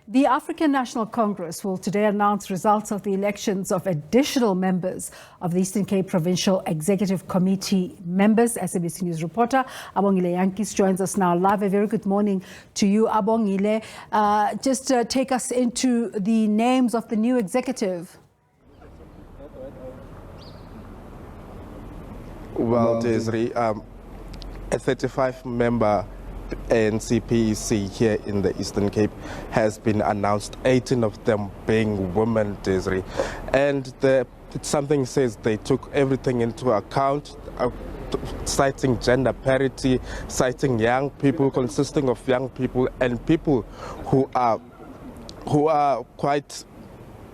The African National Congress will today announce results of the elections of additional members of the Eastern Cape Provincial Executive Committee members. SABC News reporter Abongile Jantjies joins us now live. A very good morning to you, Abongile. Just take us into the names of the new executive. Well, Desiree, a 35-member ANC PEC here in the Eastern Cape has been announced, 18 of them being women, Desiree. And something says they took everything into account, citing gender parity, citing young people, consisting of young people and people who are quite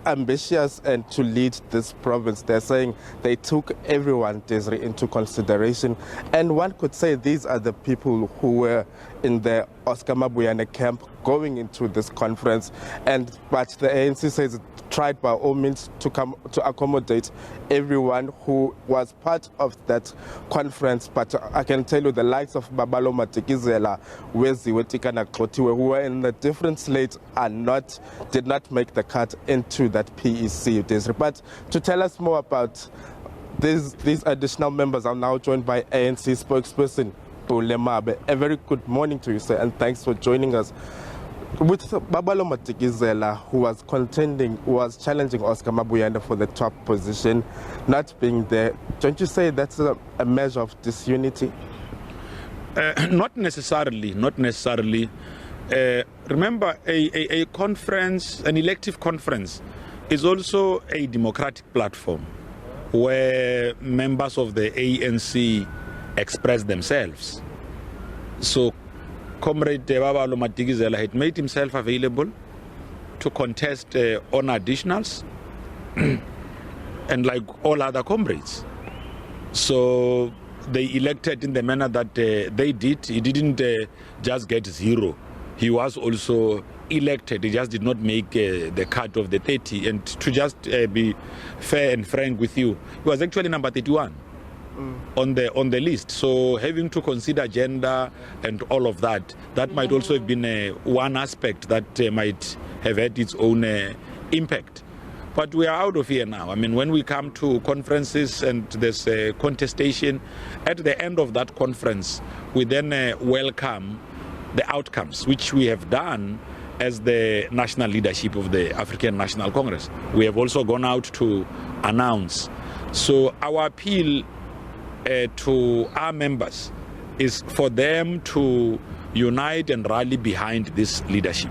ambitious and to lead this province. They're saying they took everyone, Desiree, into consideration. And one could say these are the people who were in the Oscar Mabuyane camp going into this conference. But the ANC says it tried by all means to accommodate everyone who was part of that conference. But I can tell you the likes of Babalo Matikizela, Weziwe Tikana Klotiwe, who were in a different slate did not make the cut into that PEC. But to tell us more about these additional members, I'm now joined by ANC spokesperson Bulemabe. A very good morning to you, sir, and thanks for joining us. With Babalo Matikizela, who was challenging Oscar Mabuyane for the top position, not being there, don't you say that's a measure of disunity? Not necessarily. Remember, a conference, an elective conference, is also a democratic platform where members of the ANC express themselves. So Comrade Babalo Matikizela had made himself available to contest on additionals and like all other comrades. So they elected in the manner that they did. He didn't just get zero. He was also elected. He just did not make the cut of the 30. And to just be fair and frank with you, he was actually number 31. On the list. So having to consider gender and all of that might also have been one aspect that might have had its own impact. But we are out of here now. I mean, when we come to conferences and there's a contestation, at the end of that conference, we then welcome the outcomes, which we have done as the national leadership of the African National Congress. We have also gone out to announce. So our appeal to our members is for them to unite and rally behind this leadership.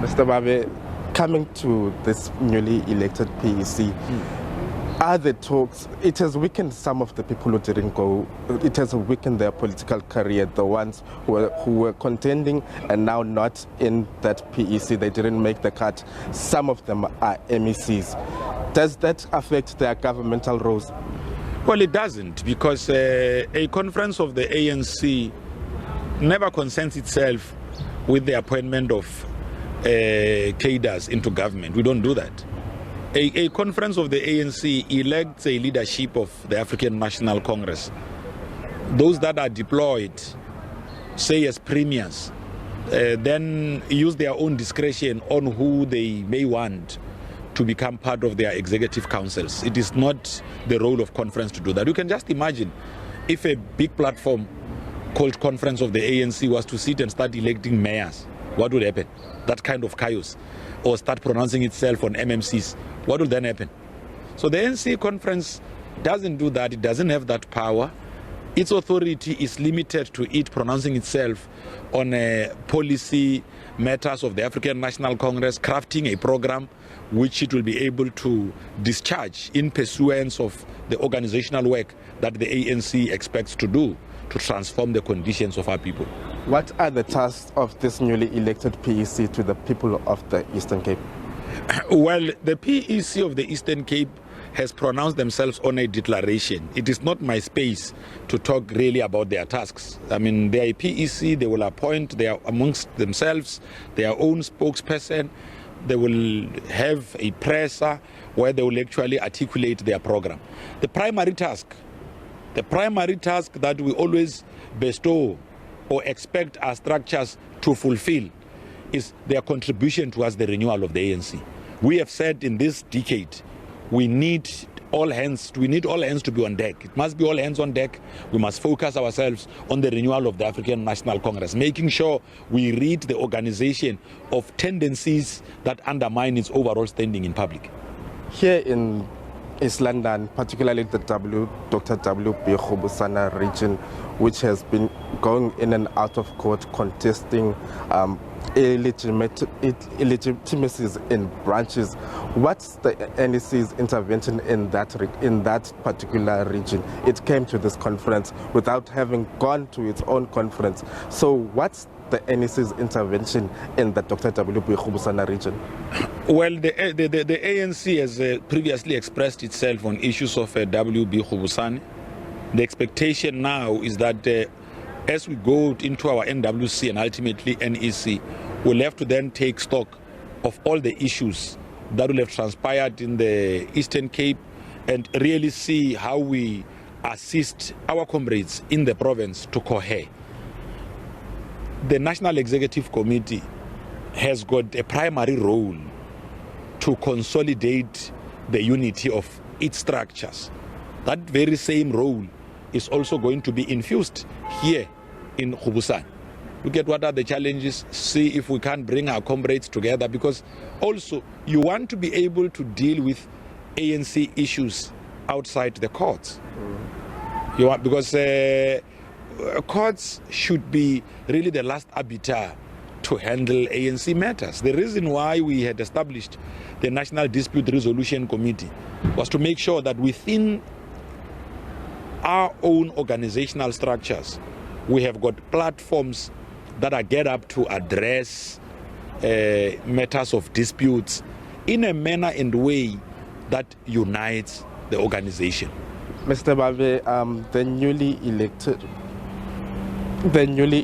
Mr. Babe, coming to this newly elected PEC, are the talks, it has weakened some of the people who didn't go, it has weakened their political career, the ones who were contending and now not in that PEC, they didn't make the cut. Some of them are MECs. Does that affect their governmental roles? Well, it doesn't, because a conference of the ANC never concerns itself with the appointment of cadres into government. We don't do that. A conference of the ANC elects a leadership of the African National Congress. Those that are deployed, say as premiers, then use their own discretion on who they may want to become part of their executive councils. It is not the role of conference to do that. You can just imagine if a big platform called Conference of the ANC was to sit and start electing mayors, what would happen? That kind of chaos. Or start pronouncing itself on MMCs, what will then happen? So the ANC conference doesn't do that. It doesn't have that power. Its authority is limited to it pronouncing itself on policy matters of the African National Congress, crafting a program which it will be able to discharge in pursuance of the organizational work that the ANC expects to do to transform the conditions of our people. What are the tasks of this newly elected PEC to the people of the Eastern Cape? Well, the PEC of the Eastern Cape has pronounced themselves on a declaration. It is not my space to talk really about their tasks. I mean, they are a PEC, they will appoint, they are amongst themselves, their own spokesperson. They will have a presser where they will actually articulate their program. The primary task that we always bestow or expect our structures to fulfill is their contribution towards the renewal of the ANC. We have said in this decade, we need all hands to be on deck. It must be all hands on deck. We must focus ourselves on the renewal of the African National Congress, making sure we rid the organization of tendencies that undermine its overall standing in public. Here in East London, particularly the Dr. W.B. Khubusana region, which has been going in and out of court contesting illegitimacies in branches. What's the NEC's intervention in that particular region? It came to this conference without having gone to its own conference. So what's the NEC's intervention in the Dr. W.B. Khubusana region? Well, the ANC has previously expressed itself on issues of W.B. Khubusana. The expectation now is that as we go into our NWC and ultimately NEC, we'll have to then take stock of all the issues that will have transpired in the Eastern Cape and really see how we assist our comrades in the province to cohere. The National Executive Committee has got a primary role to consolidate the unity of its structures. That very same role is also going to be infused here in Khubusana. Look at what are the challenges, see if we can bring our comrades together, because also you want to be able to deal with ANC issues outside the courts. You want, because courts should be really the last arbiter to handle ANC matters. The reason why we had established the National Dispute Resolution Committee was to make sure that within our own organizational structures, we have got platforms that are geared up to address matters of disputes in a manner and way that unites the organization. Mr. Babe, the newly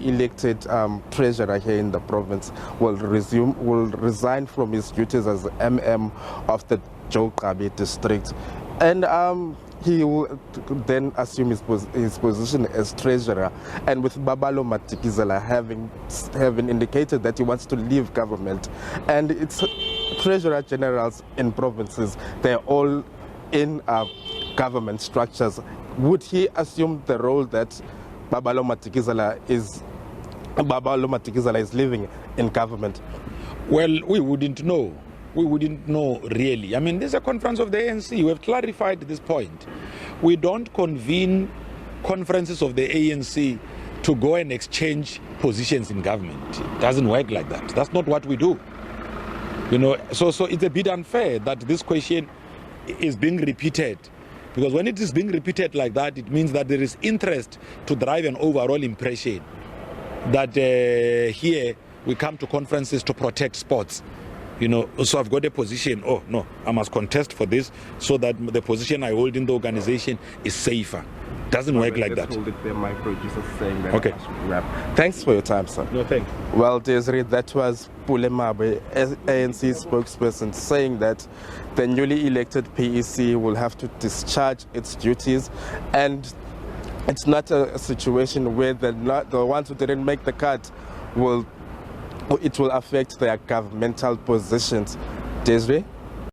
elected treasurer here in the province will resign from his duties as MM of the Jokabi district, and he will then assume his position as treasurer. And with Babalo Matikizela having indicated that he wants to leave government, and its treasurer generals in provinces, they're all in government structures, would he assume the role that Babalo Matikizela is living in government? Well, we wouldn't know. We wouldn't know really. I mean, this is a conference of the ANC. We have clarified this point. We don't convene conferences of the ANC to go and exchange positions in government. It doesn't work like that. That's not what we do. You know, so it's a bit unfair that this question is being repeated. Because when it is being repeated like that, it means that there is interest to drive an overall impression that here we come to conferences to protect sports. You know, so I've got a position, oh no, I must contest for this so that the position I hold in the organization is safer. Doesn't work like that. Hold it there, my producer saying that okay. I should wrap. Thanks for your time, sir. No, thanks. Well, Desiree, that was Pulemabe, ANC spokesperson, saying that the newly elected PEC will have to discharge its duties, and it's not a situation where the ones who didn't make the cut will affect their governmental positions. Desiree?